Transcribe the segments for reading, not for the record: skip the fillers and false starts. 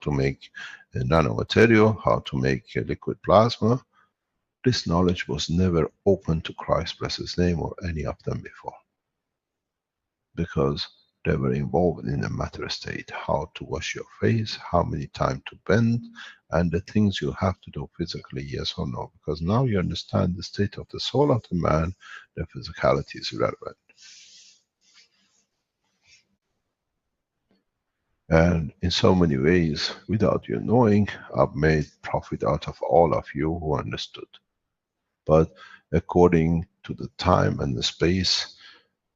to make a nanomaterial, how to make a liquid plasma. This knowledge was never open to Christ, bless his name, or any of them before. Because they were involved in the matter state, how to wash your face, how many times to bend, and the things you have to do physically, yes or no. Because now you understand the state of the soul of the man, the physicality is irrelevant. And in so many ways, without you knowing, I've made profit out of all of you who understood. But according to the time and the space,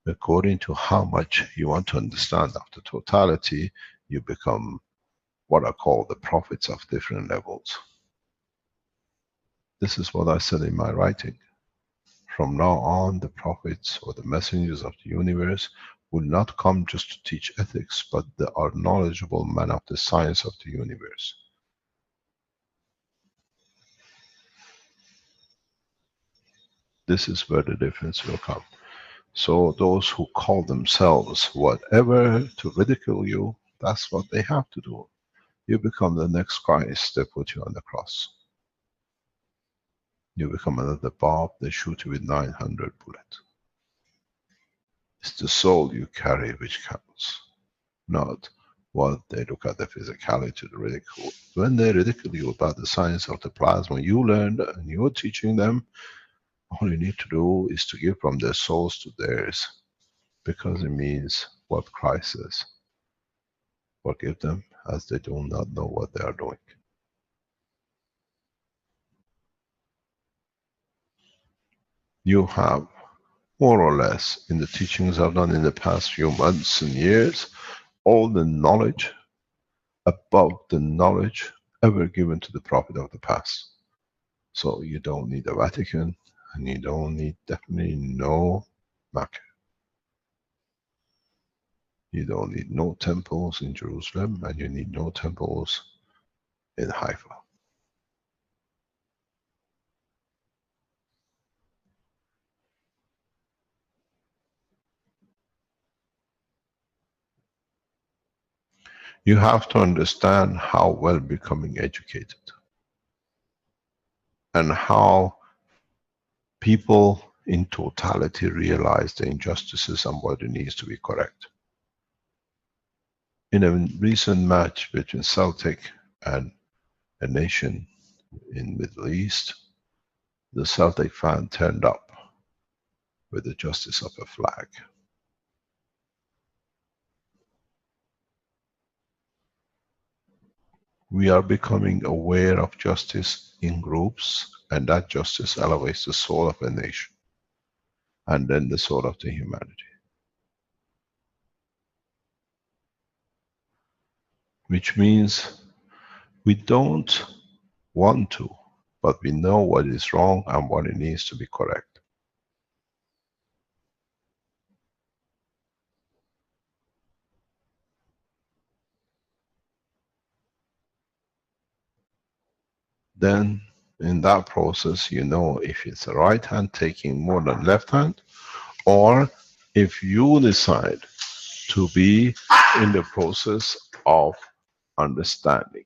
according to how much you want to understand of the totality, you become what I call the prophets of different levels. This is what I said in my writing. From now on, the prophets or the messengers of the universe will not come just to teach ethics, but they are knowledgeable men of the science of the universe. This is where the difference will come. So those who call themselves whatever to ridicule you, that's what they have to do. You become the next Christ, they put you on the cross. You become another Bob, they shoot you with 900 bullets. It's the soul you carry which counts, not what they look at the physicality, the ridicule. When they ridicule you about the science of the plasma you learned and you're teaching them, all you need to do is to give from their souls to theirs, because it means what Christ says. Forgive them as they do not know what they are doing. You have more or less, in the teachings I've done in the past few months and years, all the knowledge above the knowledge ever given to the prophet of the past. So you don't need the Vatican, and you don't need definitely no Mecca. You don't need no temples in Jerusalem, and you need no temples in Haifa. You have to understand how well becoming educated, and how people in totality realize the injustices and what it needs to be correct. In a recent match between Celtic and a nation in Middle East, the Celtic fan turned up with the justice of a flag. We are becoming aware of justice in groups, and that justice elevates the soul of a nation, and then the soul of the humanity. Which means we don't want to, but we know what is wrong and what it needs to be correct. Then in that process, you know if it's the right hand taking more than left hand, or if you decide to be in the process of understanding.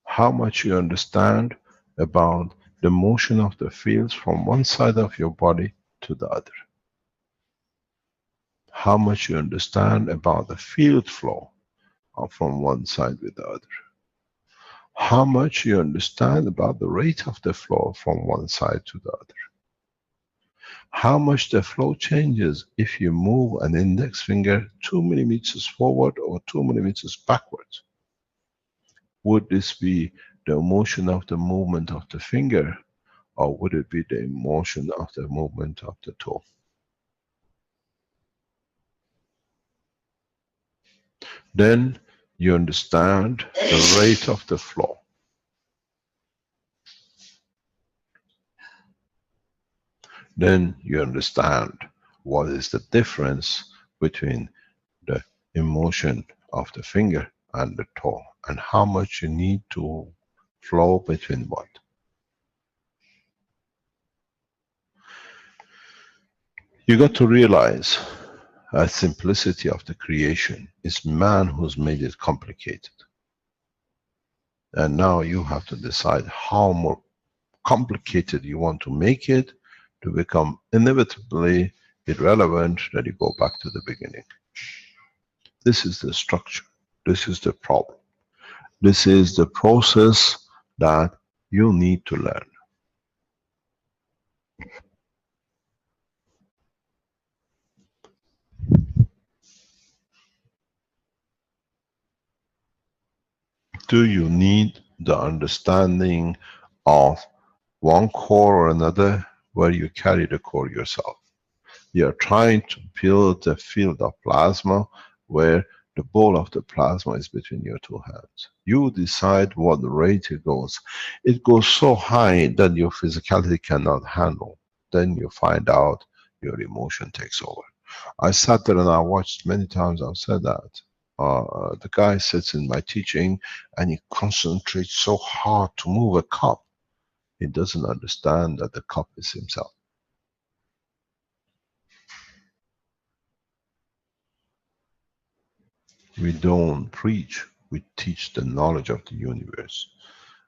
How much you understand about the motion of the fields from one side of your body to the other. How much you understand about the field flow from one side with the other. How much you understand about the rate of the flow from one side to the other. How much the flow changes if you move an index finger 2 millimeters forward or 2 millimeters backwards. Would this be the motion of the movement of the finger, or would it be the motion of the movement of the toe? Then you understand the rate of the flow. Then you understand what is the difference between the emotion of the finger and the toe, and how much you need to flow between what. You got to realize simplicity of the creation. It's man who's made it complicated. And now you have to decide how more complicated you want to make it to become inevitably irrelevant, that you go back to the beginning. This is the structure. This is the problem. This is the process that you need to learn. Do you need the understanding of one core or another, where you carry the core yourself? You're trying to build a field of plasma where the ball of the plasma is between your two hands. You decide what rate it goes. It goes so high that your physicality cannot handle. Then you find out your emotion takes over. I sat there and I watched many times. I've said that. The guy sits in my teaching and he concentrates so hard to move a cup. He doesn't understand that the cup is himself. We don't preach, we teach the knowledge of the universe.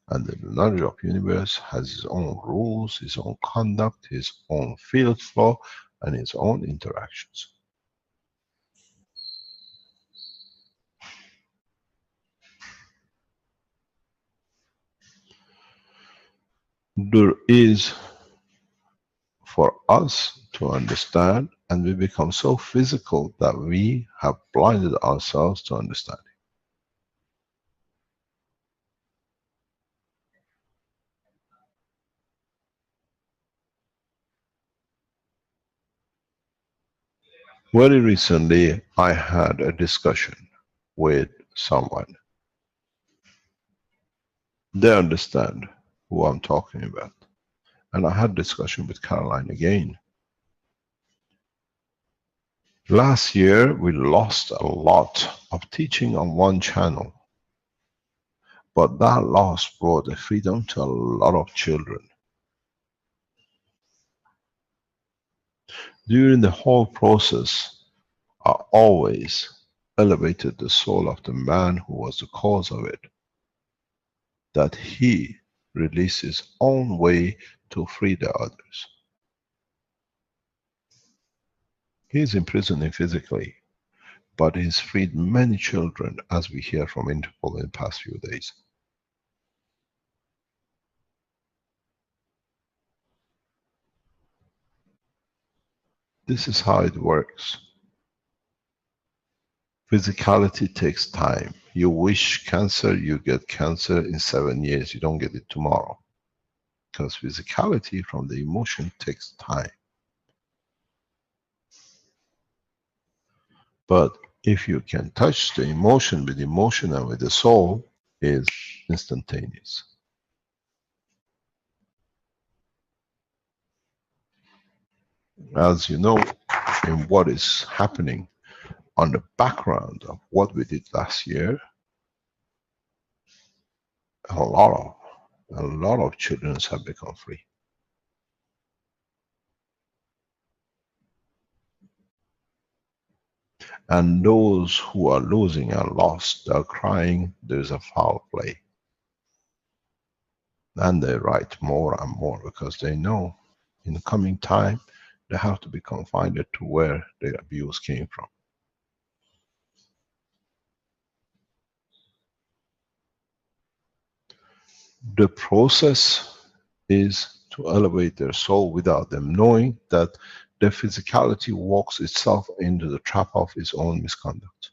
And the knowledge of the universe has its own rules, its own conduct, its own field flow, and its own interactions. There is, for us to understand, and we become so physical that we have blinded ourselves to understanding. Very recently, I had a discussion with someone. They understand who I'm talking about. And I had a discussion with Caroline again. Last year, we lost a lot of teaching on one channel. But that loss brought the freedom to a lot of children. During the whole process, I always elevated the soul of the man who was the cause of it. That he released his own way to free the others. He is imprisoned physically, but he's freed many children, as we hear from Interpol in the past few days. This is how it works. Physicality takes time. You wish cancer, you get cancer in 7 years. You don't get it tomorrow. Because physicality from the emotion takes time. But if you can touch the emotion with emotion and with the soul, is instantaneous. As you know, in what is happening on the background of what we did last year, a lot of children have become free. And those who are losing and lost, they are crying, there's a foul play. And they write more and more because they know in the coming time they have to be confined to where the abuse came from. The process is to elevate their soul without them knowing that their physicality walks itself into the trap of its own misconduct.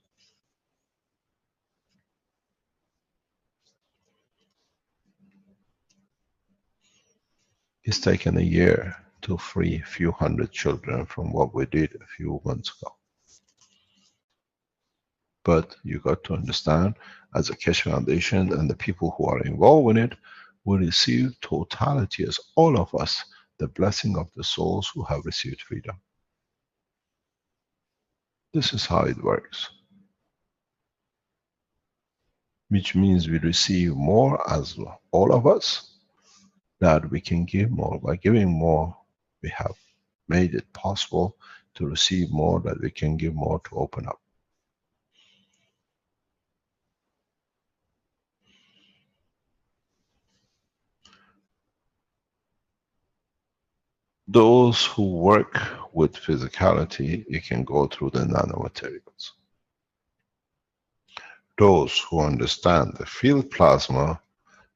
It's taken a year to free a few hundred children from what we did a few months ago. But you got to understand, as a Keshe Foundation and the people who are involved in it will receive totality, as all of us, the blessing of the souls who have received freedom. This is how it works. Which means we receive more as all of us, that we can give more. By giving more, we have made it possible to receive more, that we can give more, to open up. Those who work with physicality, you can go through the nanomaterials. Those who understand the field plasma,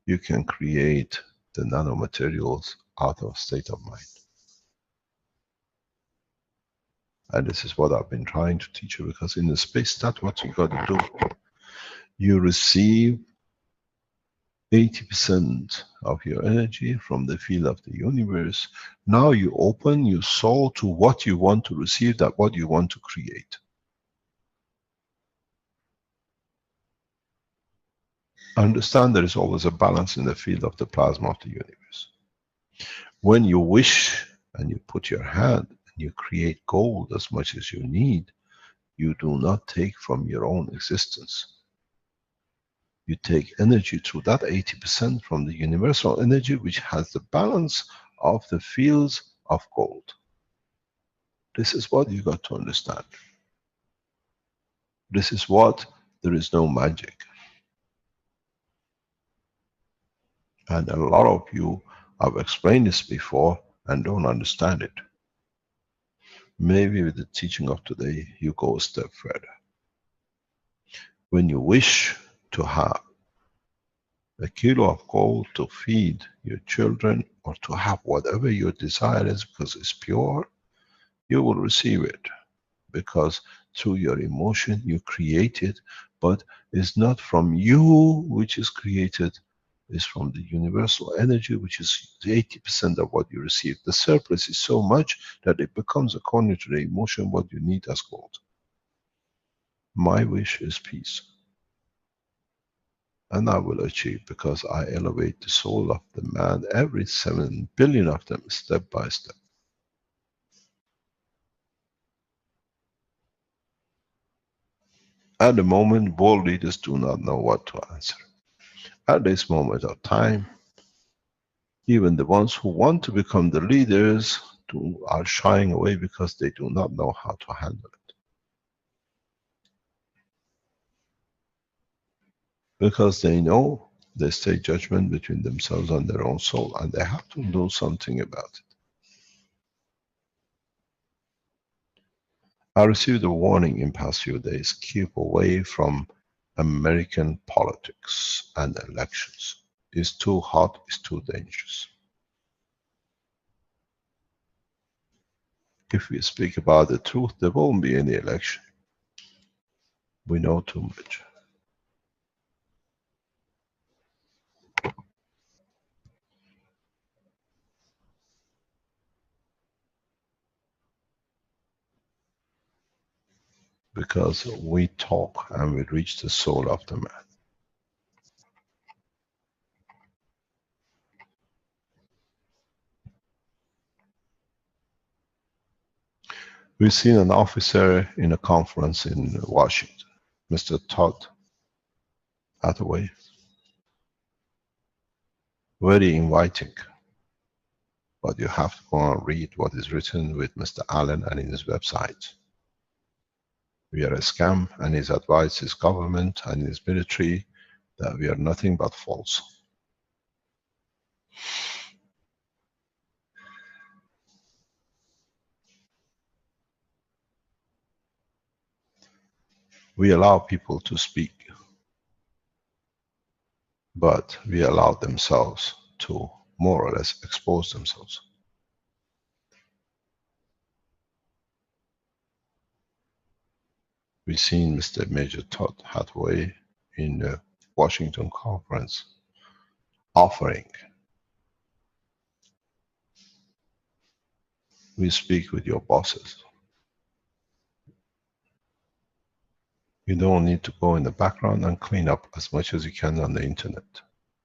you can create the nanomaterials out of state of mind. And this is what I've been trying to teach you, because in the space, that's what you got to do. You receive 80% of your energy from the field of the universe. Now you open your soul to what you want to receive, that what you want to create. Understand there is always a balance in the field of the plasma of the universe. When you wish and you put your hand and you create gold as much as you need, you do not take from your own existence. You take energy through that 80% from the universal energy, which has the balance of the fields of gold. This is what you got to understand. This is what, there is no magic. And a lot of you, I've explained this before and don't understand it. Maybe with the teaching of today, you go a step further. When you wish to have a kilo of gold to feed your children, or to have whatever your desire is because it's pure, you will receive it. Because through your emotion you create it, but it's not from you which is created, it's from the universal energy, which is 80% of what you receive. The surplus is so much that it becomes, according to the emotion, what you need as gold. My wish is peace. And I will achieve, because I elevate the soul of the man, every 7 billion of them, step by step. At the moment, world leaders do not know what to answer. At this moment of time, even the ones who want to become the leaders are shying away because they do not know how to handle it. Because they know they stay judgment between themselves and their own soul, and they have to do something about it. I received a warning in past few days: keep away from American politics and elections. It's too hot, it's too dangerous. If we speak about the truth, there won't be any election. We know too much. Because we talk and we reach the soul of the man. We've seen an officer in a conference in Washington, Mr. Todd Hathaway. Very inviting. But you have to go and read what is written with Mr. Allen and in his website. We are a scam, and his advice his government and his military that we are nothing but false. We allow people to speak, but we allow themselves to more or less expose themselves. We've seen Mr. Major Todd Hathaway in the Washington conference offering. We speak with your bosses. You don't need to go in the background and clean up as much as you can on the internet.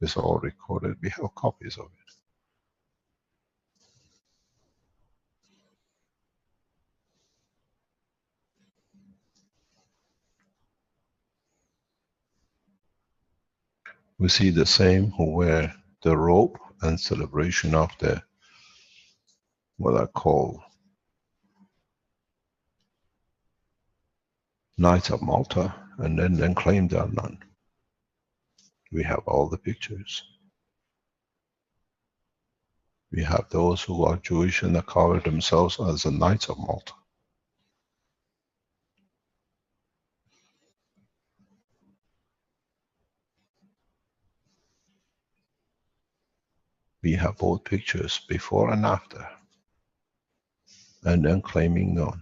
It's all recorded. We have copies of it. We see the same who wear the robe and celebration of the, what I call, Knights of Malta, and then claim they are none. We have all the pictures. We have those who are Jewish and that cover themselves as the Knights of Malta. We have both pictures, before and after, and then claiming none.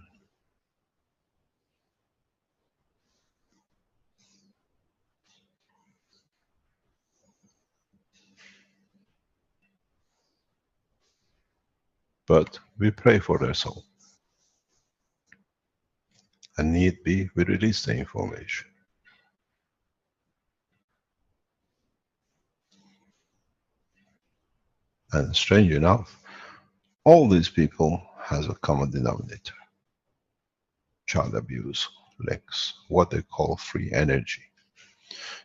But we pray for their soul. And need be, we release the information. And strange enough, all these people has a common denominator. Child abuse, links, what they call free energy.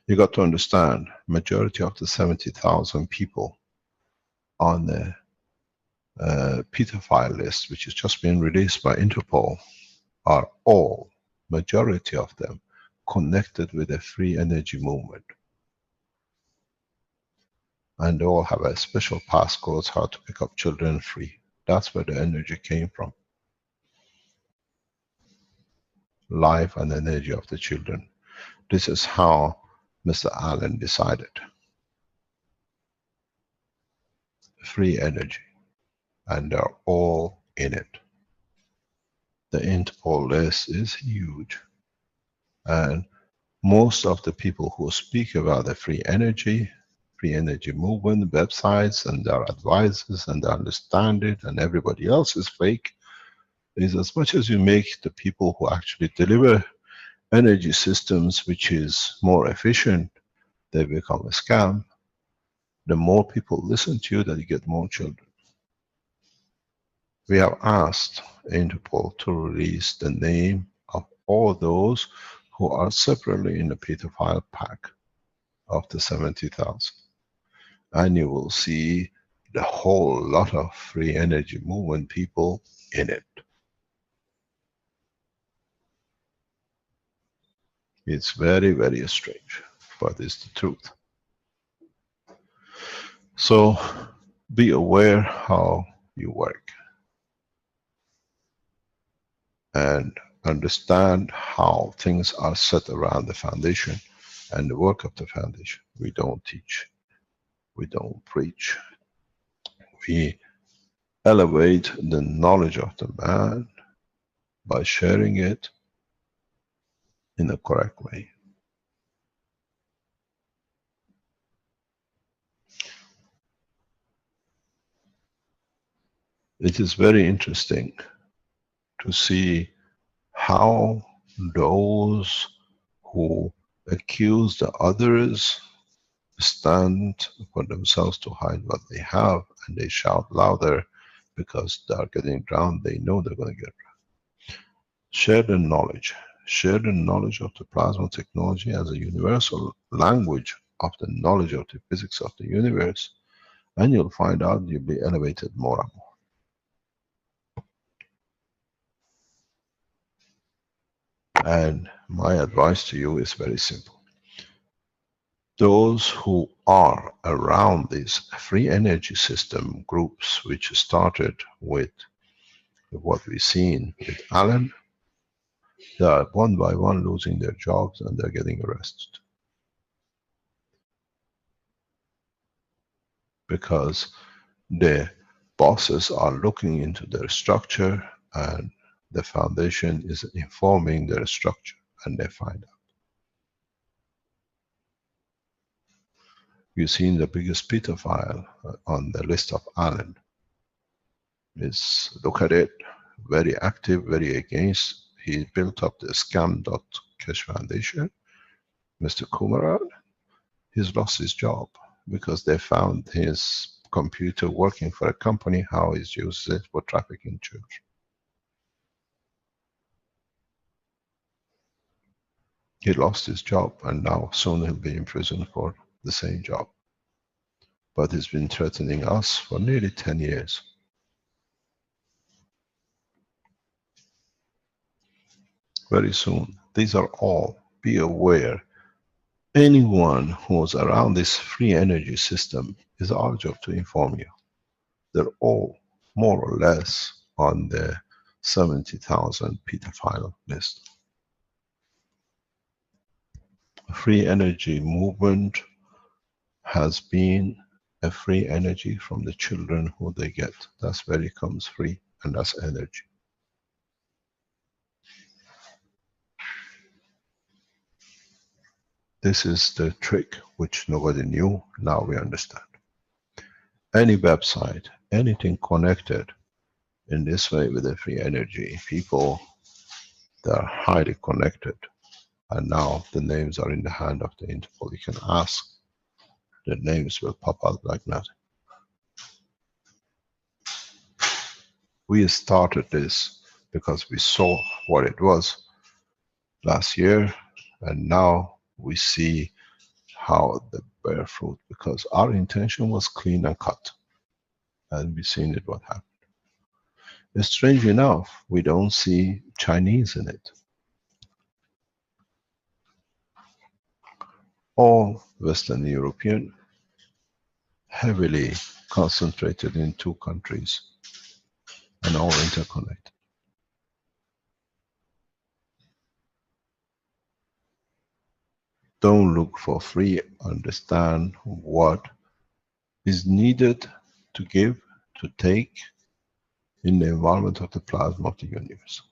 You got to understand, majority of the 70,000 people on the pedophile list, which has just been released by Interpol, are all, majority of them, connected with the free energy movement. And they all have a special passcodes how to pick up children free. That's where the energy came from. Life and energy of the children. This is how Mr. Allen decided. Free energy. And they're all in it. The Interpol list is huge. And most of the people who speak about the free energy movement, websites and their advisors, and they understand it, and everybody else is fake, is as much as you make the people who actually deliver energy systems which is more efficient, they become a scam. The more people listen to you, that you get more children. We have asked Interpol to release the name of all those who are separately in the pedophile pack of the 70,000. And you will see the whole lot of free energy movement people in it. It's very, very strange, but it's the truth. So be aware how you work. And understand how things are set around the foundation and the work of the foundation. We don't teach. We don't preach. We elevate the knowledge of the man by sharing it in a correct way. It is very interesting to see how those who accuse the others stand for themselves to hide what they have, and they shout louder because they are getting drowned. They know they're going to get drowned. Share the knowledge. Share the knowledge of the plasma technology as a universal language of the knowledge of the physics of the universe, and you'll find out you'll be elevated more and more. And my advice to you is very simple. Those who are around these free energy system groups, which started with what we've seen with Alan, they are one by one losing their jobs and they're getting arrested. Because the bosses are looking into their structure and the foundation is informing their structure, and they find out. You've seen the biggest pedophile on the list of Allen. Look at it, very active, very against. He built up the scam.cash foundation. Mr. Kumaran, he's lost his job because they found his computer working for a company, how he uses it for trafficking children. He lost his job and now soon he'll be in prison for the same job. But he's been threatening us for nearly 10 years. Very soon These are all, be aware, anyone who's around this free energy system is our job to inform you. They're all more or less on the 70,000 pedophile list. Free energy movement has been a free energy from the children who they get. That's where it comes free, and that's energy. This is the trick which nobody knew, now we understand. Any website, anything connected in this way with the free energy, people that are highly connected, and now the names are in the hand of the Interpol. You can ask, the names will pop out like nothing. We started this because we saw what it was last year, and now we see how the bear fruit, because our intention was clean and cut, and we've seen it what happened. And strange enough, we don't see Chinese in it. All Western European, heavily concentrated in 2 countries, and all interconnected. Don't look for free, understand what is needed to give, to take in the environment of the plasma of the universe.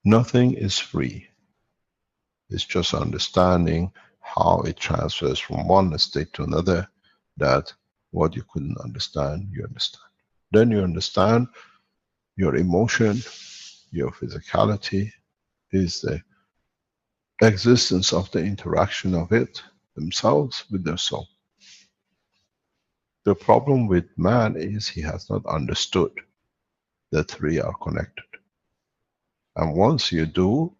Nothing is free. It's just understanding how it transfers from one state to another, that what you couldn't understand, you understand. Then you understand your emotion, your physicality is the existence of the interaction of it themselves with their soul. The problem with man is he has not understood the 3 are connected. And once you do,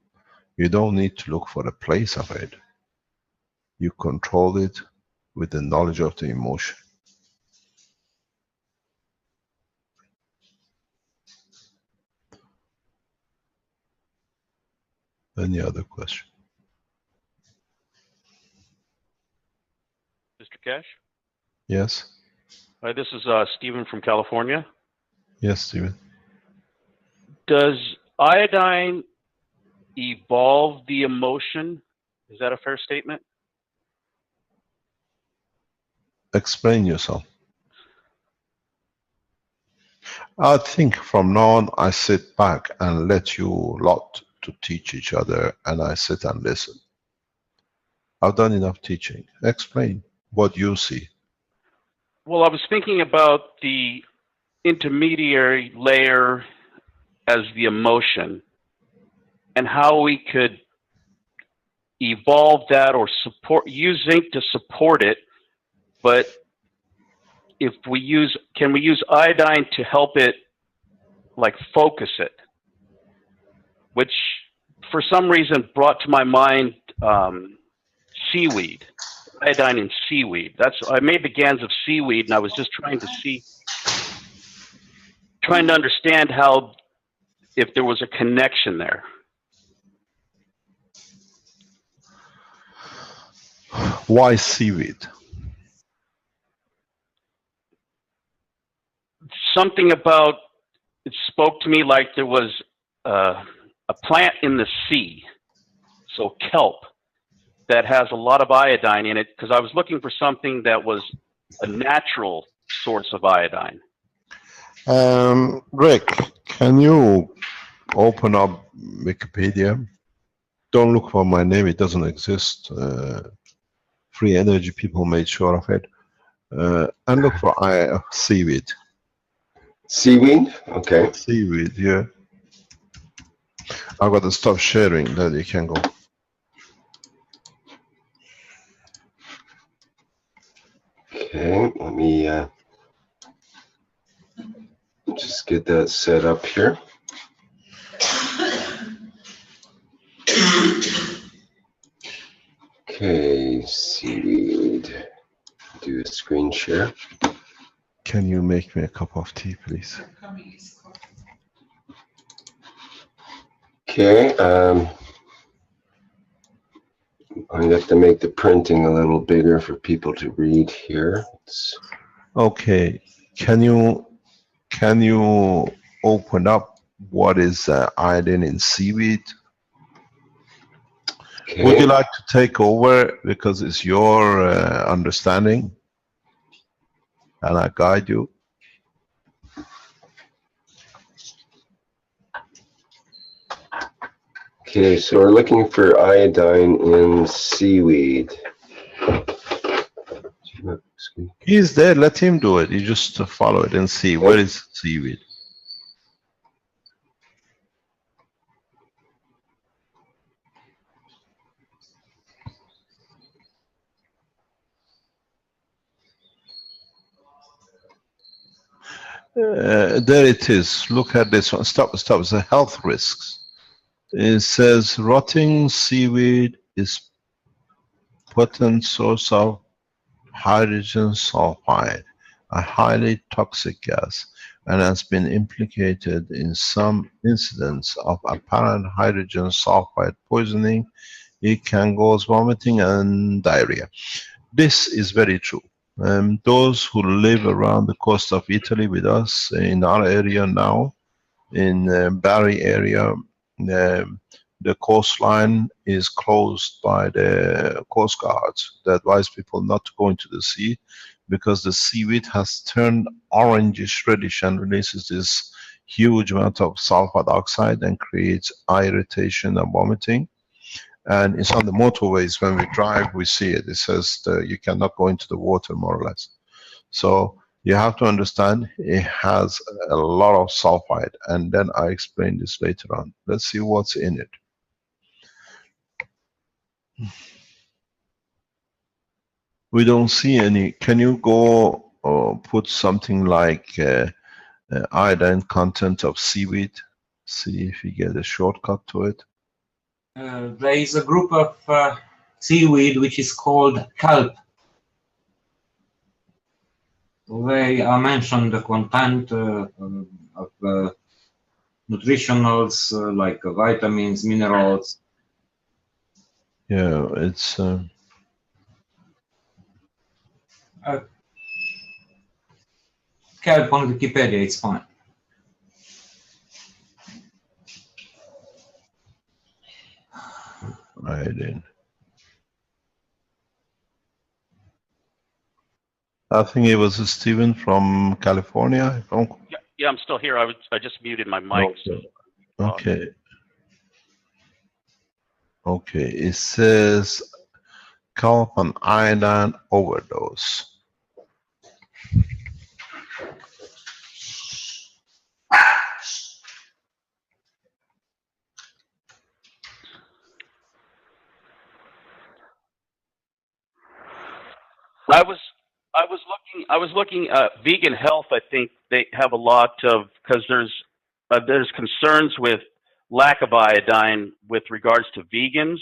you don't need to look for a place of it. You control it with the knowledge of the emotion. Any other question? Mr. Cash? Yes? Hi, this is Stephen from California. Yes, Stephen. Does iodine evolve the emotion? Is that a fair statement? Explain yourself. I think from now on I sit back and let you lot to teach each other, and I sit and listen. I've done enough teaching. Explain what you see. Well, I was thinking about the intermediary layer as the emotion, and how we could evolve that or support, use zinc to support it, but if we use, can we use iodine to help it, like focus it? Which for some reason brought to my mind seaweed, iodine in seaweed. I made the GANs of seaweed, and I was just trying to understand how, if there was a connection there. Why seaweed? Something about it spoke to me like there was a plant in the sea, so kelp, that has a lot of iodine in it, because I was looking for something that was a natural source of iodine. Rick, can you open up Wikipedia? Don't look for my name, it doesn't exist. Free energy people made sure of it. And look for seaweed. Seaweed? Okay. Seaweed, yeah. I've got to stop sharing, then you can go. Okay, let me just get that set up here. Okay, seaweed. Do a screen share. Can you make me a cup of tea, please? Okay. I have to make the printing a little bigger for people to read here. Okay. Can you open up what is iodine in seaweed? Would you Okay. like to take over because it's your understanding and I guide you? Okay, so we're looking for iodine in seaweed. He's there, let him do it. You just follow it and see where Okay. is seaweed. There it is. Look at this one. Stop. It's the health risks. It says rotting seaweed is potent source of hydrogen sulfide, a highly toxic gas, and has been implicated in some incidents of apparent hydrogen sulfide poisoning. It can cause vomiting and diarrhea. This is very true. Those who live around the coast of Italy with us in our area now, in Bari area, the coastline is closed by the coast guards. They advise people not to go into the sea because the seaweed has turned orangish reddish and releases this huge amount of sulfur dioxide and creates eye irritation and vomiting. And it's on the motorways. When we drive, we see it. It says you cannot go into the water, more or less. So you have to understand it has a lot of sulfide, and then I explain this later on. Let's see what's in it. We don't see any. Can you go put something like iodine content of seaweed? See if you get a shortcut to it. There is a group of seaweed which is called kelp. They are mentioned the content of nutritionals like vitamins, minerals. Yeah, it's. Kelp on Wikipedia, it's fine. Iodine. I think it was Steven from California. Yeah, I'm still here. I just muted my mic. Okay. Okay. Okay. It says kelp and iodine overdose. I was looking vegan health. I think they have a lot of, because there's concerns with lack of iodine with regards to vegans.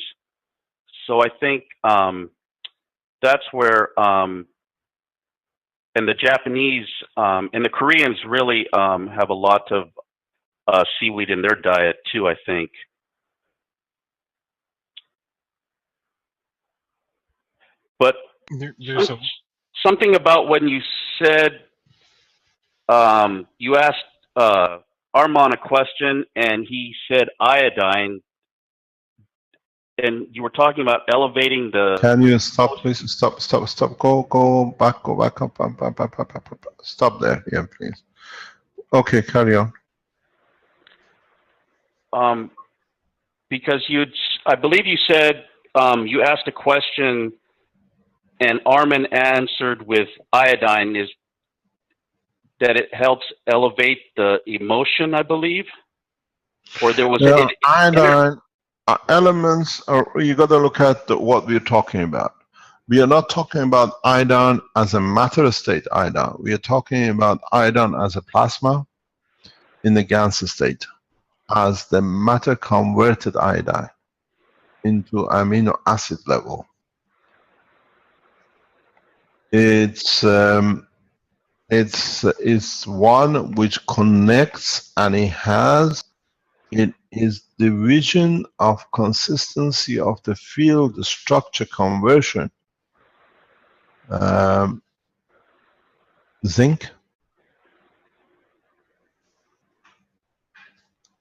So I think that's where and the Japanese and the Koreans really have a lot of seaweed in their diet too, I think. But there's something about when you said you asked Armand a question and he said iodine, and you were talking about elevating the. Can you stop, please? Stop. Go back up. Stop there, yeah, please. Okay, carry on. Because I believe you said you asked a question and Armin answered with iodine, is that it helps elevate the emotion, I believe? Or there was iodine elements, you got to look at what we're talking about. We are not talking about iodine as a matter state iodine. We are talking about iodine as a plasma in the GANS state, as the matter converted iodine into amino acid level. It's one which connects, and it has It is division of consistency of the field structure conversion. Zinc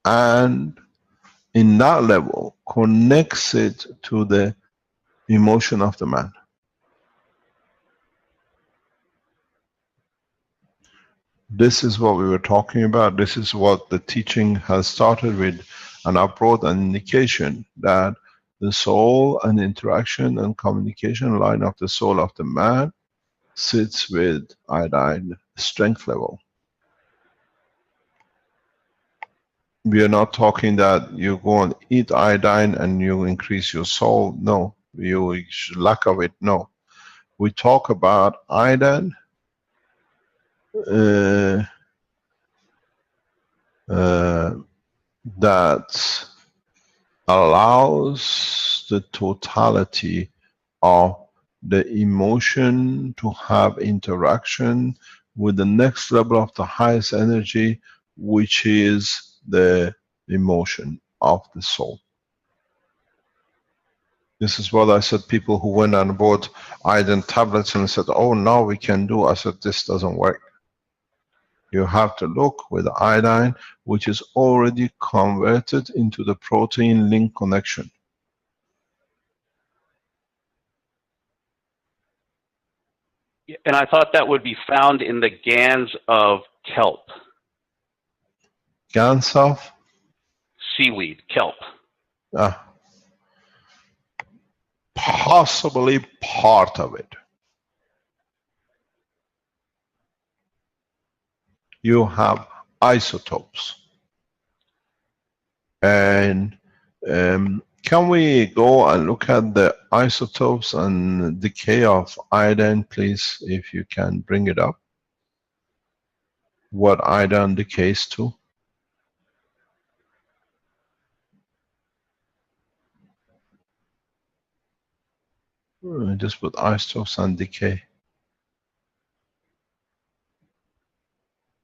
and in that level connects it to the emotion of the man. This is what we were talking about. This is what the teaching has started with, and I brought an indication that the soul and interaction and communication line of the soul of the man sits with iodine strength level. We are not talking that you go and eat iodine and you increase your soul. No, you lack of it. No, we talk about iodine that allows the totality of the emotion to have interaction with the next level of the highest energy, which is the emotion of the soul. This is what I said, people who went and bought iodine tablets and said, oh, now we can do. I said, this doesn't work. You have to look with iodine, which is already converted into the protein link connection. And I thought that would be found in the gans of kelp. Gans of? Seaweed, kelp. Possibly part of it. You have isotopes. And can we go and look at the isotopes and decay of iodine, please, if you can bring it up? What iodine decays to? Just put isotopes and decay.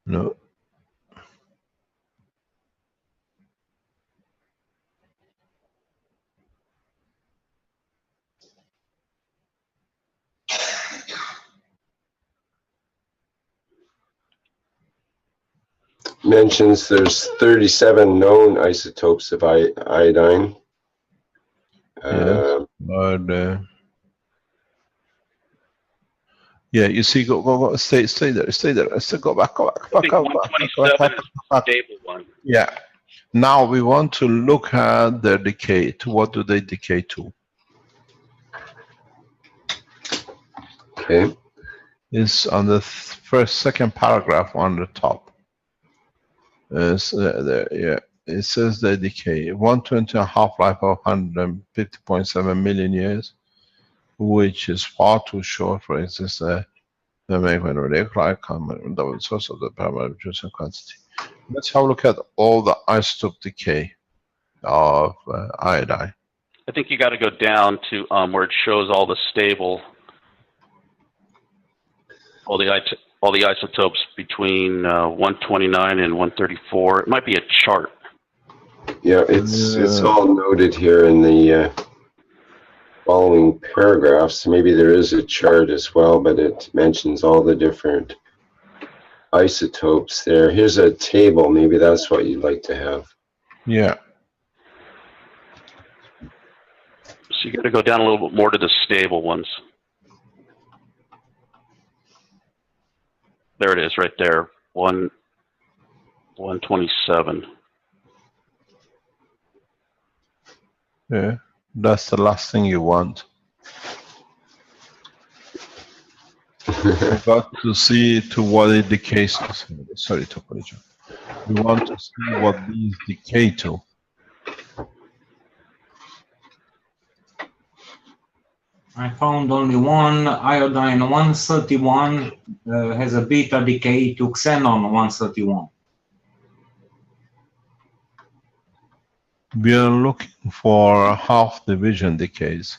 No. Mentions there's 37 known isotopes of iodine. Yes, but yeah, you see, go, stay there, stay there. Go back, I think 127 is the stable one. Yeah. Now we want to look at their decay. To what do they decay to? Okay. It's on the second paragraph on the top. There, yeah. It says they decay. 120 half-life of 150.7 million years, which is far too short for existence. The molecular double source of the primary reducing quantity. Let's have a look at all the isotope decay of iodine. I think you got to go down to where it shows all the stable, all the isotopes between 129 and 134. It might be a chart. Yeah, it's all noted here in the following paragraphs. Maybe there is a chart as well, but it mentions all the different isotopes there. Here's a table. Maybe that's what you'd like to have. Yeah. So you got to go down a little bit more to the stable ones. There it is, right there. 127. Yeah, that's the last thing you want. You got to see to what it decays to. Sorry to apologize. We want to see what these decay to. I found only one, iodine 131 has a beta decay to xenon 131. We are looking for half division decays.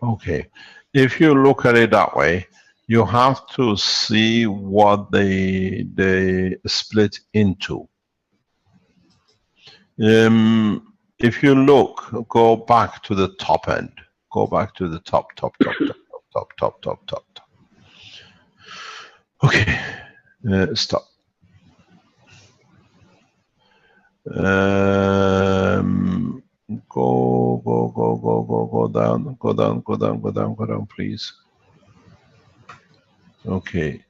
Okay. If you look at it that way, you have to see what they split into. If you look, go back to the top end. Go back to the top. Okay, stop. Go down, please. Okay.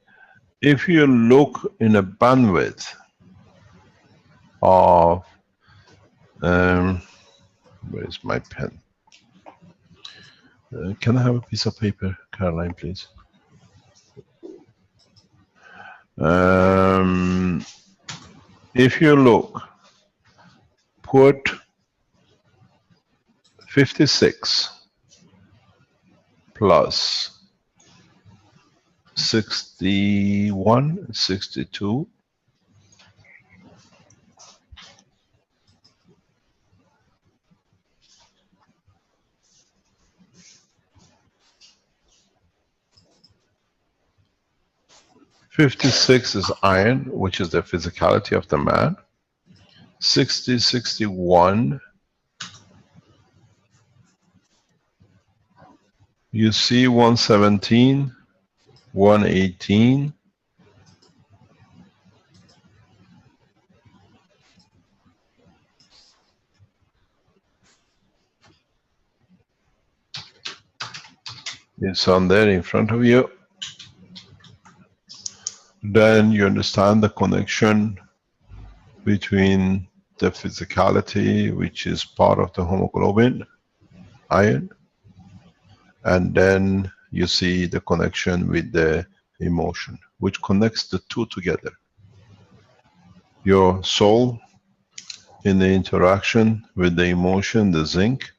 If you look in a bandwidth of, where is my pen? Can I have a piece of paper, Caroline, please? If you look, put 56 plus 61, 62, .56 is iron, which is the physicality of the man. 60, 61, you see 117, 118, it's on there in front of you. Then you understand the connection between the physicality, which is part of the hemoglobin, iron, and then you see the connection with the emotion, which connects the two together. Your soul in the interaction with the emotion, the zinc,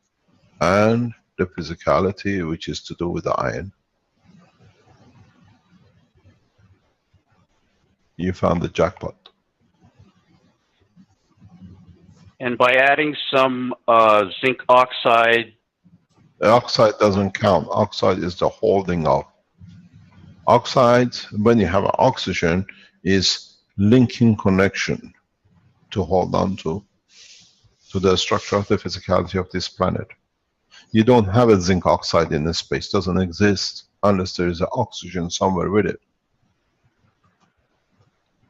and the physicality, which is to do with the iron. You found the jackpot. And by adding some zinc oxide. The oxide doesn't count. Oxide is the holding of. Oxide, when you have an oxygen, is linking connection to hold on to the structure of the physicality of this planet. You don't have a zinc oxide in the space. It doesn't exist unless there is an oxygen somewhere with it.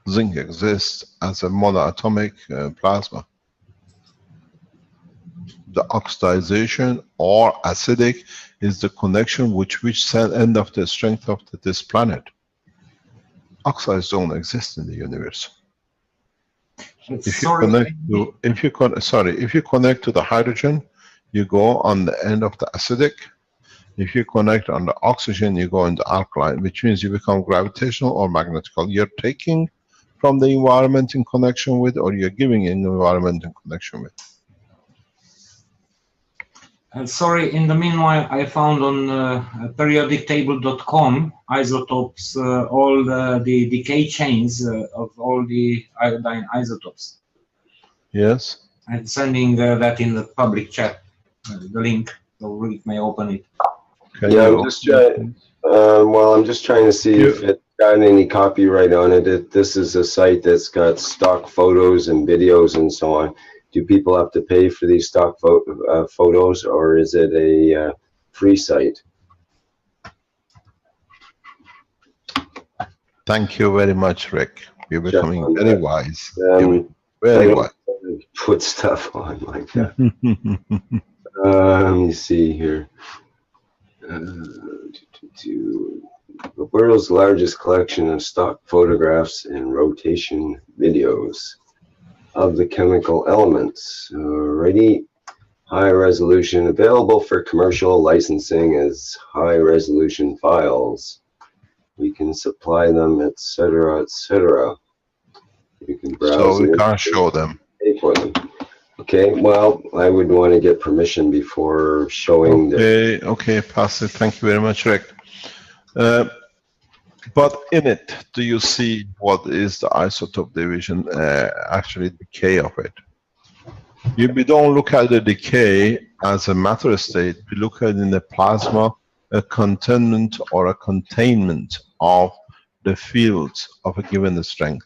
Zinc exists as a monoatomic plasma. The oxidization or acidic is the connection with which end of the strength of this planet. Oxides don't exist in the universe. If you connect to the hydrogen, you go on the end of the acidic. If you connect on the oxygen, you go into alkaline, which means you become gravitational or magnetical. You're taking from the environment in connection with, or you're giving an environment in connection with. Sorry, in the meanwhile, I found on periodictable.com isotopes, all the decay chains of all the iodine isotopes. Yes. I'm sending that in the public chat, the link, so it may open it. Yeah, I'm just trying. Well, I'm just trying to see if it's got any copyright on it. This is a site that's got stock photos and videos and so on. Do people have to pay for these stock photos, or is it a free site? Thank you very much, Rick. You're becoming very wise. Very wise. Put stuff on like that. Let me see here. The world's largest collection of stock photographs and rotation videos of the chemical elements. Alrighty. High resolution, available for commercial licensing as high resolution files. We can supply them, etc., etc. You can browse. So we can't show them. Pay for them. Okay, well, I would want to get permission before showing. Okay, pass it. Thank you very much, Rick. But in it, do you see what is the isotope division, actually decay of it? We don't look at the decay as a matter state, we look at in the plasma a containment or a containment of the fields of a given strength.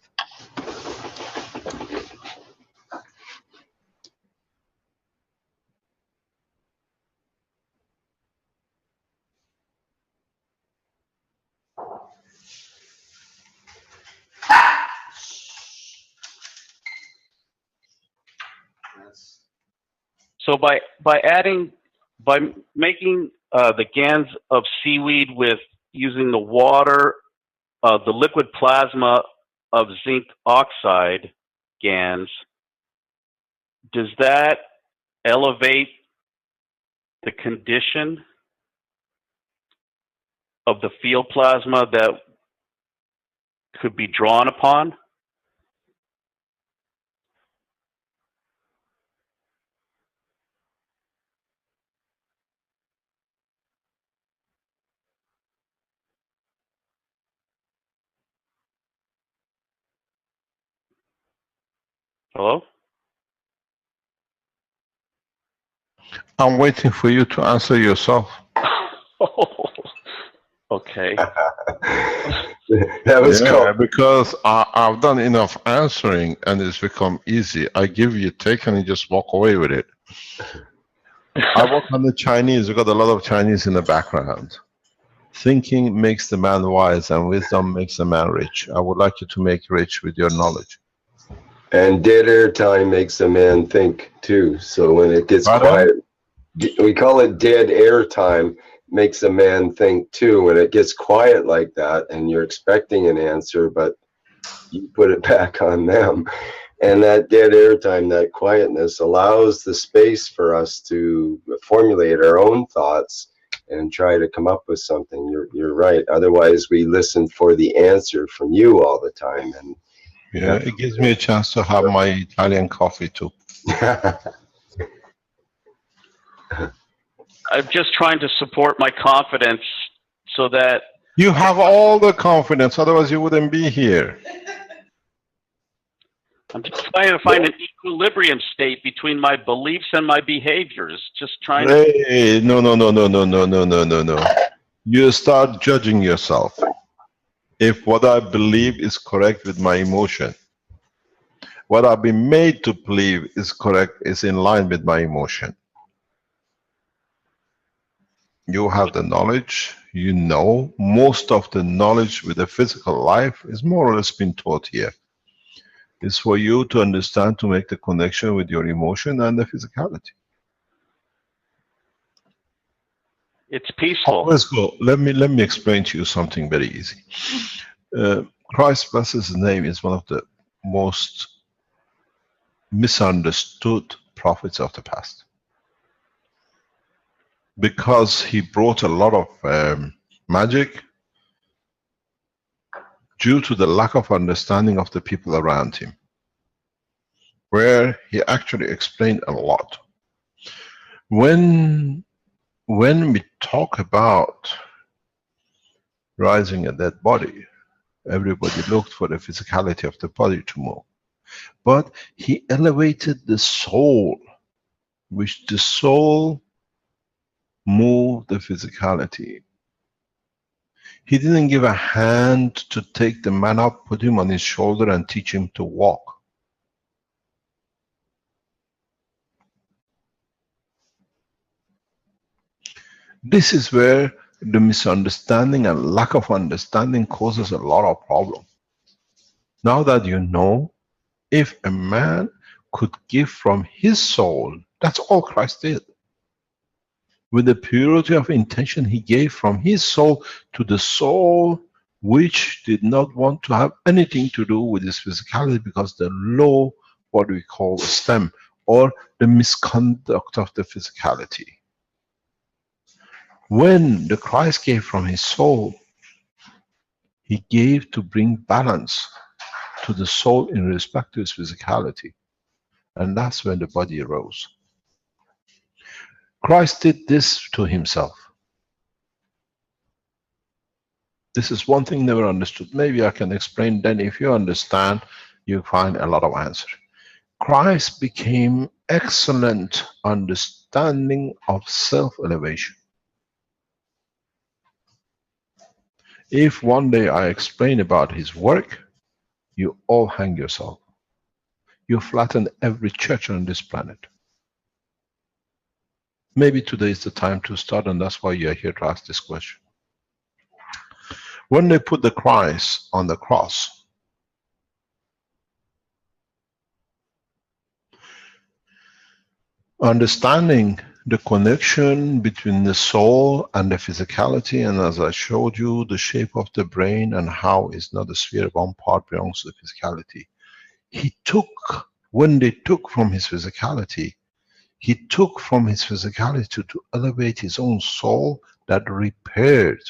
So by making the GANs of seaweed with using the water, the liquid plasma of zinc oxide GANs, does that elevate the condition of the field plasma that could be drawn upon? Hello? I'm waiting for you to answer yourself. Okay. That was cool. Because I've done enough answering and it's become easy. I give you take and you just walk away with it. I work on the Chinese, we've got a lot of Chinese in the background. Thinking makes the man wise and wisdom makes the man rich. I would like you to make rich with your knowledge. And dead air time makes a man think too. So when it gets quiet, we call it dead air time, makes a man think too. When it gets quiet like that and you're expecting an answer, but you put it back on them. And that dead air time, that quietness allows the space for us to formulate our own thoughts and try to come up with something. You're right. Otherwise we listen for the answer from you all the time. And yeah, it gives me a chance to have my Italian coffee too. I'm just trying to support my confidence so that... You have all the confidence, otherwise you wouldn't be here. I'm just trying to find an equilibrium state between my beliefs and my behaviors. Just trying to... Hey, no. You start judging yourself. If what I believe is correct with my emotion, what I've been made to believe is correct, is in line with my emotion. You have the knowledge, you know, most of the knowledge with the physical life is more or less been taught here. It's for you to understand, to make the connection with your emotion and the physicality. It's peaceful. Let's go. Let me explain to you something very easy. Christ, bless his name, is one of the most misunderstood prophets of the past. Because he brought a lot of magic due to the lack of understanding of the people around him, where he actually explained a lot. When we talk about rising a dead body, everybody looked for the physicality of the body to move. But he elevated the soul, which the soul moved the physicality. He didn't give a hand to take the man up, put him on his shoulder and teach him to walk. This is where the misunderstanding and lack of understanding causes a lot of problem. Now that you know, if a man could give from his soul, that's all Christ did. With the purity of intention, he gave from his soul to the soul which did not want to have anything to do with his physicality, because the low, what we call stem, or the misconduct of the physicality. When the Christ gave from his soul, he gave to bring balance to the soul in respect to its physicality. And that's when the body arose. Christ did this to himself. This is one thing never understood. Maybe I can explain then. If you understand, you find a lot of answer. Christ became excellent understanding of self-elevation. If one day I explain about his work, you all hang yourself. You flatten every church on this planet. Maybe today is the time to start, and that's why you're here to ask this question. When they put the Christ on the cross, understanding the connection between the soul and the physicality, and as I showed you, the shape of the brain and how it's not a sphere, one part belongs to the physicality. He took, when they took from his physicality, he took from his physicality to elevate his own soul that repaired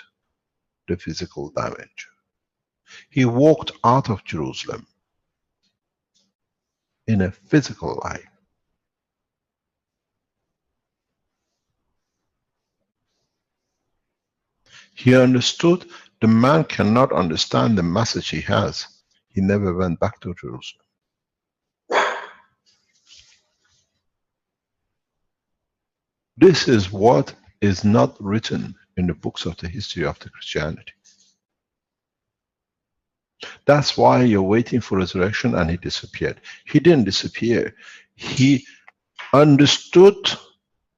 the physical damage. He walked out of Jerusalem in a physical life. He understood the man cannot understand the message he has. He never went back to Jerusalem. This is what is not written in the books of the history of the Christianity. That's why you're waiting for resurrection and he disappeared. He didn't disappear. He understood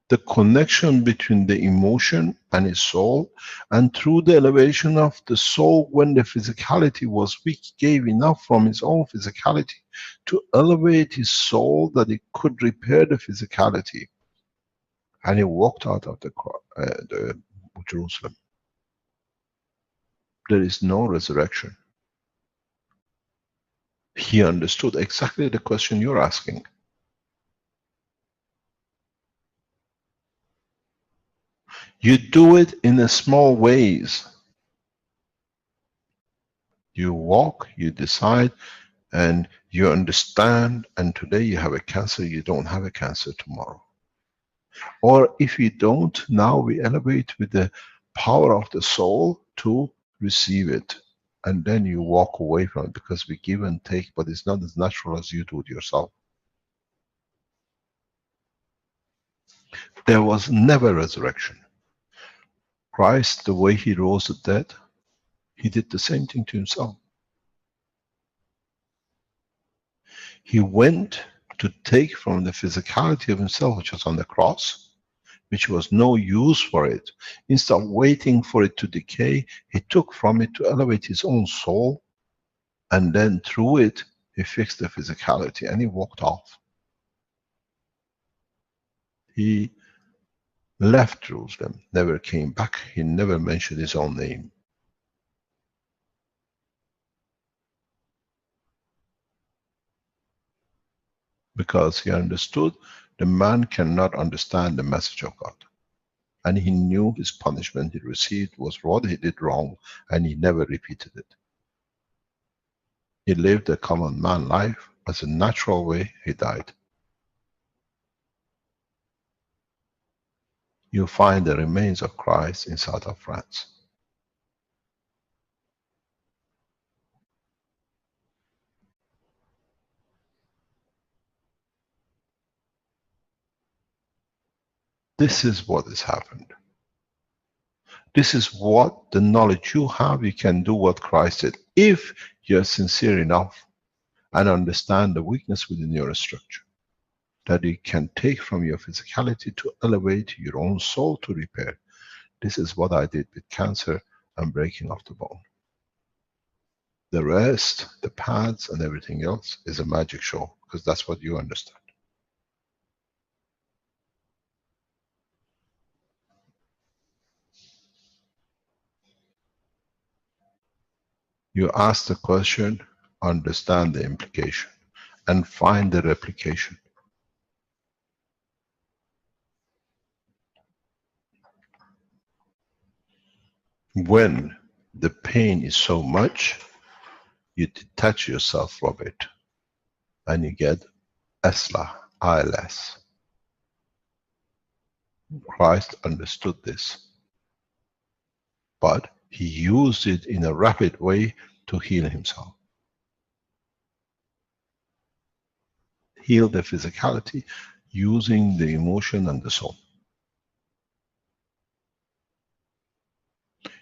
the connection between the emotion and his soul, and through the elevation of the soul, when the physicality was weak, gave enough from his own physicality to elevate his soul that it could repair the physicality. And he walked out of the Jerusalem. There is no resurrection. He understood exactly the question you're asking. You do it in a small ways. You walk, you decide, and you understand, and today you have a cancer, you don't have a cancer tomorrow. Or if you don't, now we elevate with the power of the soul to receive it. And then you walk away from it, because we give and take, but it's not as natural as you do it yourself. There was never resurrection. Christ, the way he rose the dead, he did the same thing to himself. He went to take from the physicality of himself, which was on the cross, which was no use for it. Instead of waiting for it to decay, he took from it to elevate his own soul, and then through it, he fixed the physicality and he walked off. He left Jerusalem, never came back, he never mentioned his own name. Because he understood the man cannot understand the message of God. And he knew his punishment he received was what he did wrong, and he never repeated it. He lived a common man life, as a natural way he died. You find the remains of Christ in south of France. This is what has happened. This is what the knowledge you have, you can do what Christ did. If you're sincere enough and understand the weakness within your structure, that you can take from your physicality to elevate your own soul to repair. This is what I did with cancer and breaking of the bone. The rest, the paths and everything else, is a magic show, because that's what you understand. You ask the question, understand the implication, and find the replication. When the pain is so much, you detach yourself from it, and you get Esla, ILS. Christ understood this, but he used it in a rapid way to heal himself. heal the physicality using the emotion and the soul.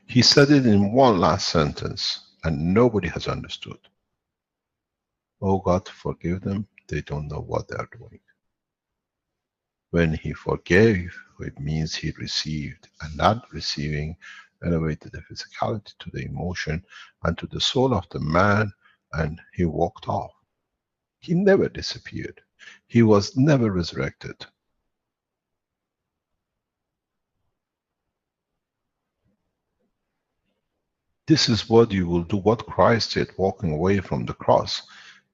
He said it in one last sentence, and nobody has understood. Oh God, forgive them, they don't know what they are doing. When he forgave, it means he received, and that receiving elevated the physicality to the emotion and to the soul of the man, and he walked off. He never disappeared. He was never resurrected. This is what you will do, what Christ did walking away from the cross.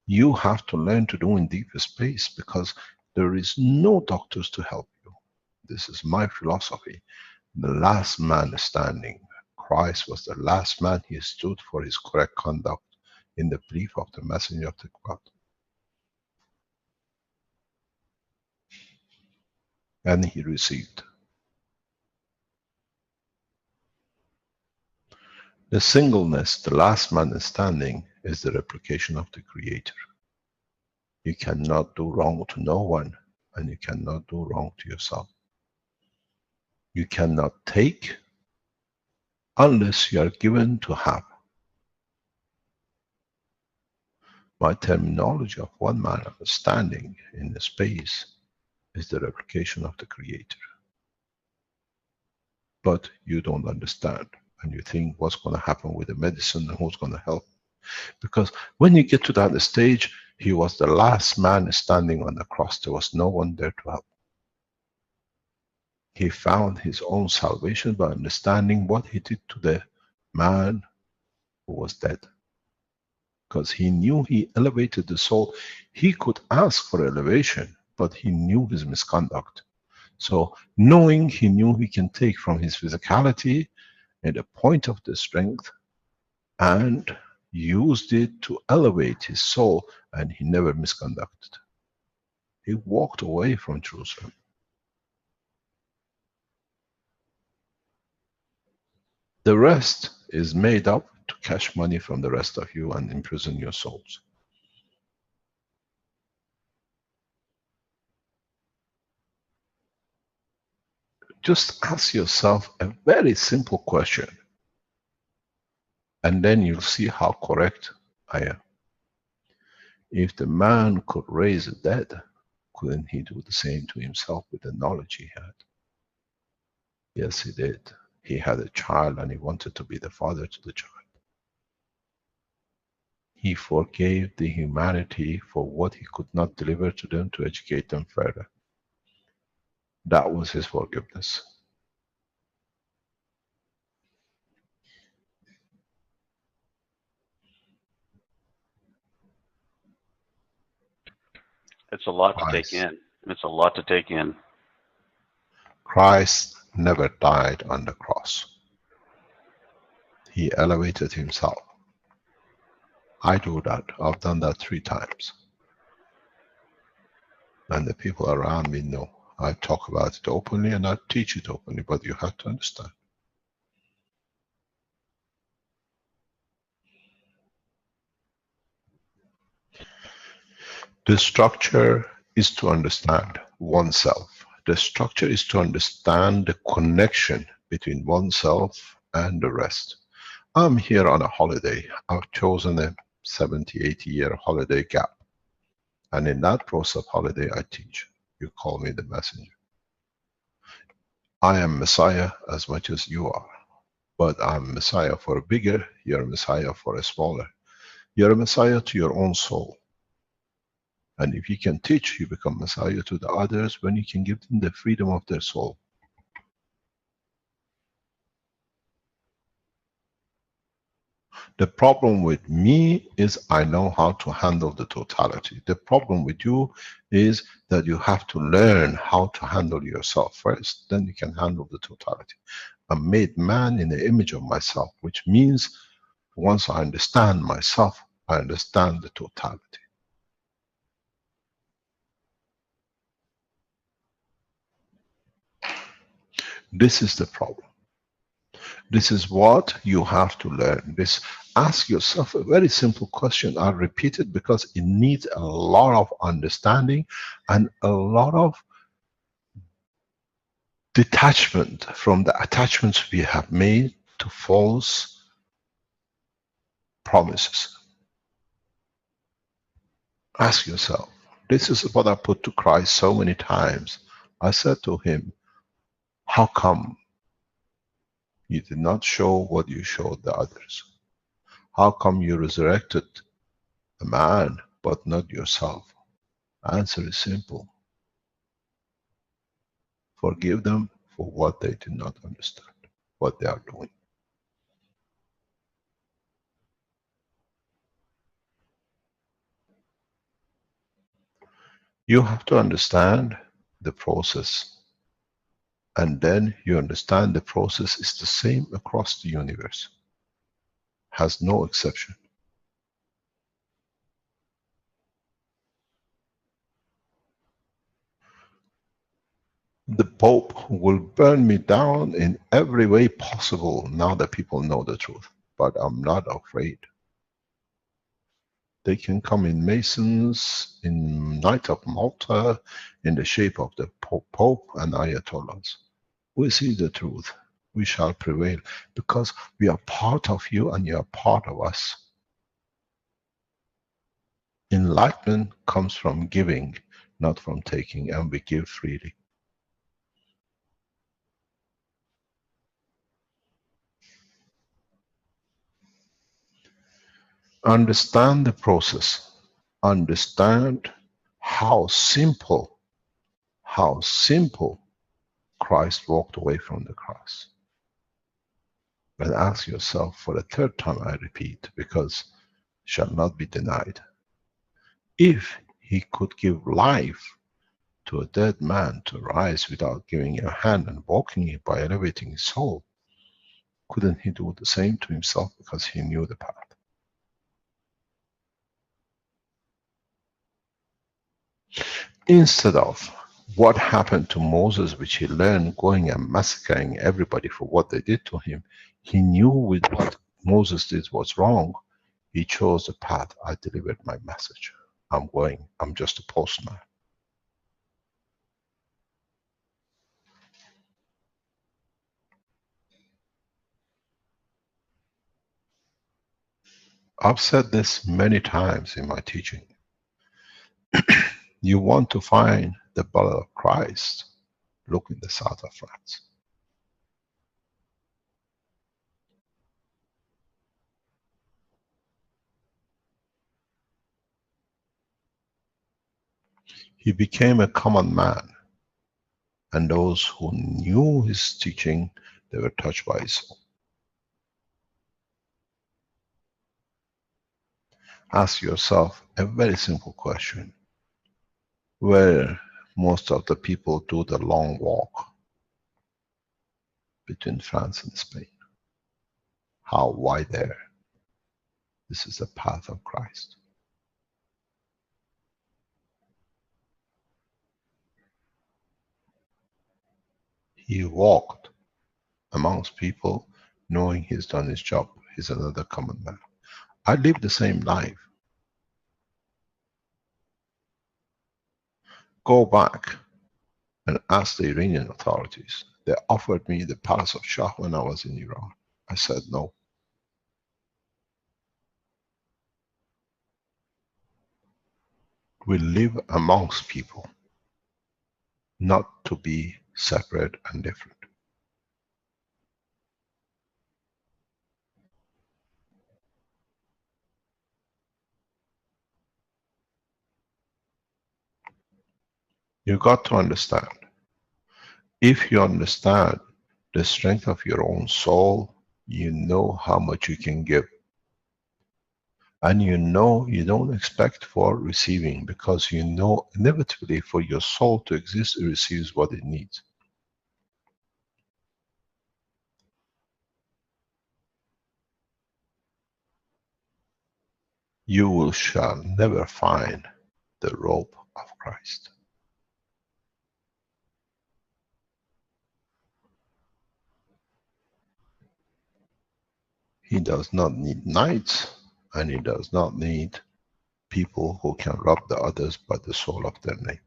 You have to learn to do in deep space, because there is no doctors to help you. This is my philosophy. The last man standing. Christ was the last man. He stood for his correct conduct in the belief of the messenger of the God. And he received. The singleness, the last man standing, is the replication of the Creator. You cannot do wrong to no one, and you cannot do wrong to yourself. You cannot take unless you are given to have. My terminology of one man standing in the space is the replication of the Creator. But you don't understand, and you think what's going to happen with the medicine and who's going to help. Because when you get to that stage, he was the last man standing on the cross. There was no one there to help. He found his own salvation by understanding what he did to the man who was dead. Because he knew he elevated the soul. He could ask for elevation, but he knew his misconduct. So knowing, he knew he can take from his physicality at a point of the strength and used it to elevate his soul, and he never misconducted. He walked away from Jerusalem. The rest is made up to cash money from the rest of you and imprison your souls. Just ask yourself a very simple question, and then you'll see how correct I am. If the man could raise the dead, couldn't he do the same to himself with the knowledge he had? Yes, he did. He had a child and he wanted to be the father to the child. He forgave the humanity for what he could not deliver to them to educate them further. That was his forgiveness. It's a lot to take in. It's a lot to take in. Christ never died on the cross. He elevated himself. I do that. I've done that 3 times. And the people around me know. I talk about it openly and I teach it openly, but you have to understand. The structure is to understand oneself. The structure is to understand the connection between oneself and the rest. I'm here on a holiday. I've chosen a 70, 80 year holiday gap. And in that process of holiday, I teach. You call me the messenger. I am Messiah as much as you are. But I'm Messiah for a bigger, you're a Messiah for a smaller. You're a Messiah to your own soul. And if you can teach, you become Messiah to the others when you can give them the freedom of their soul. The problem with me is I know how to handle the totality. The problem with you is that you have to learn how to handle yourself first, then you can handle the totality. I'm made man in the image of myself, which means once I understand myself, I understand the totality. This is the problem. This is what you have to learn. This, ask yourself a very simple question. I'll repeat it because it needs a lot of understanding and a lot of detachment from the attachments we have made to false promises. Ask yourself. This is what I put to Christ so many times. I said to him, how come you did not show what you showed the others? How come you resurrected a man but not yourself? Answer is simple. Forgive them for what they did not understand, what they are doing. You have to understand the process, and then you understand the process is the same across the universe, has no exception. The Pope will burn me down in every way possible now that people know the truth, but I'm not afraid. They can come in Masons, in Knight of Malta, in the shape of the Pope and Ayatollahs. We see the truth. We shall prevail because we are part of you and you are part of us. Enlightenment comes from giving, not from taking, and we give freely. Understand the process. Understand how simple Christ walked away from the cross. And ask yourself for the third time, I repeat, because shall not be denied. If he could give life to a dead man to rise without giving a hand and walking it by elevating his soul, couldn't he do the same to himself because he knew the path? Instead of what happened to Moses, which he learned going and massacring everybody for what they did to him, he knew with what Moses did was wrong. He chose the path. I delivered my message. I'm going. I'm just a postman. I've said this many times in my teaching. You want to find the blood of Christ, look in the south of France. He became a common man, and those who knew his teaching, they were touched by his soul. Ask yourself a very simple question. Where most of the people do the long walk between France and Spain? How? Why there? This is the path of Christ. He walked amongst people knowing he's done his job. He's another common man. I live the same life. Go back and ask the Iranian authorities. They offered me the palace of Shah when I was in Iran. I said no. We live amongst people, not to be separate and different. You got to understand. If you understand the strength of your own soul, you know how much you can give. And you know you don't expect for receiving, because you know inevitably for your soul to exist, it receives what it needs. You shall never find the rope of Christ. He does not need knights, and he does not need people who can rob the others by the soul of their name.